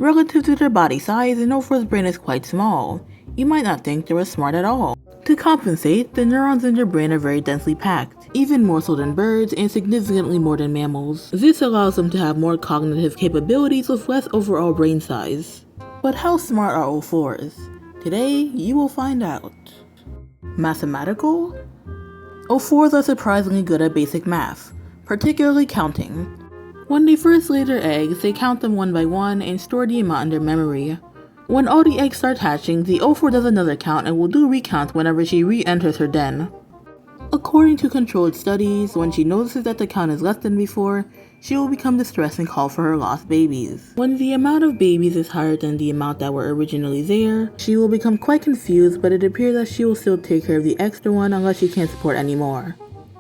Relative to their body size, an Ophaur's brain is quite small. You might not think they were smart at all. To compensate, the neurons in their brain are very densely packed, even more so than birds and significantly more than mammals. This allows them to have more cognitive capabilities with less overall brain size. But how smart are Ophaurs? Today, you will find out. Mathematical? Ophaurs are surprisingly good at basic math, particularly counting. When they first lay their eggs, they count them one by one and store the amount in their memory. When all the eggs start hatching, the Ophaur does another count and will do recounts whenever she re-enters her den. According to controlled studies, when she notices that the count is less than before, she will become distressed and call for her lost babies. When the amount of babies is higher than the amount that were originally there, she will become quite confused, but it appears that she will still take care of the extra one unless she can't support any more.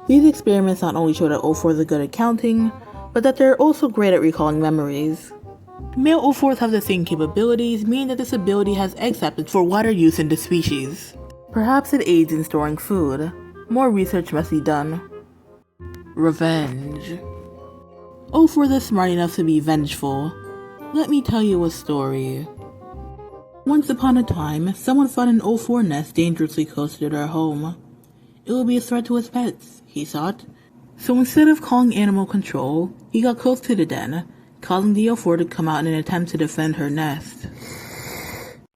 These experiments not only show that Ophaurs are good at counting, but that they're also great at recalling memories. Male Ophaurs have the same capabilities, meaning that this ability has accepted for wider use in the species. Perhaps it aids in storing food. More research must be done. Revenge. Ophaurs are smart enough to be vengeful. Let me tell you a story. Once upon a time, someone found an Ophaur nest dangerously close to their home. It would be a threat to his pets, he thought. So instead of calling animal control, he got close to the den, causing the Ophaur to come out in an attempt to defend her nest.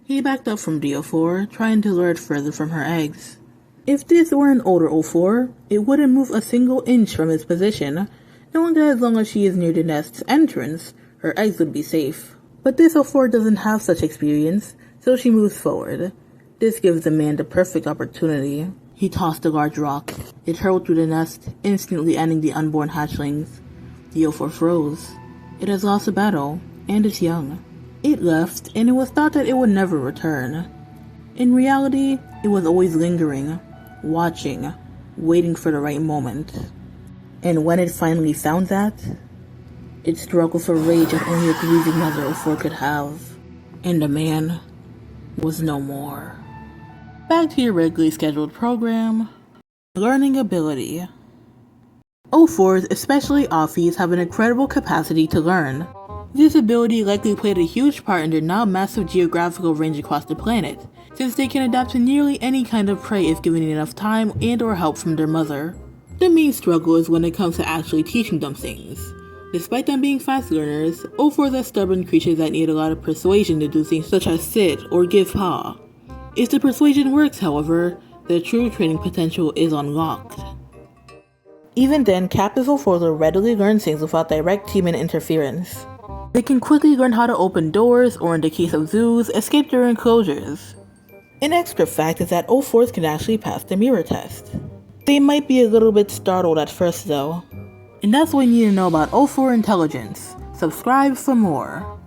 He backed up from the Ophaur, trying to lure it further from her eggs. If this were an older Ophaur, it wouldn't move a single inch from its position, knowing that as long as she is near the nest's entrance, her eggs would be safe. But this Ophaur doesn't have such experience, so she moves forward. This gives the man the perfect opportunity. He tossed a large rock. It hurled through the nest, instantly ending the unborn hatchlings. The Ophaur froze. It has lost a battle, and it's young. It left, and it was thought that it would never return. In reality, it was always lingering, watching, waiting for the right moment. And when it finally found that, it struggled for rage that only a grieving mother Ophaur could have. And the man was no more. Back to your regularly scheduled program. Learning ability. Ophaurs, especially Ophies, have an incredible capacity to learn. This ability likely played a huge part in their now massive geographical range across the planet, since they can adapt to nearly any kind of prey if given enough time and or help from their mother. The main struggle is when it comes to actually teaching them things. Despite them being fast learners, Ophaurs are stubborn creatures that need a lot of persuasion to do things such as sit or give paw. If the persuasion works, however, their true training potential is unlocked. Even then, captive Ophaurs will readily learn things without direct human interference. They can quickly learn how to open doors, or in the case of zoos, escape their enclosures. An extra fact is that Ophaurs can actually pass the mirror test. They might be a little bit startled at first though. And that's what you need to know about Ophaur intelligence. Subscribe for more.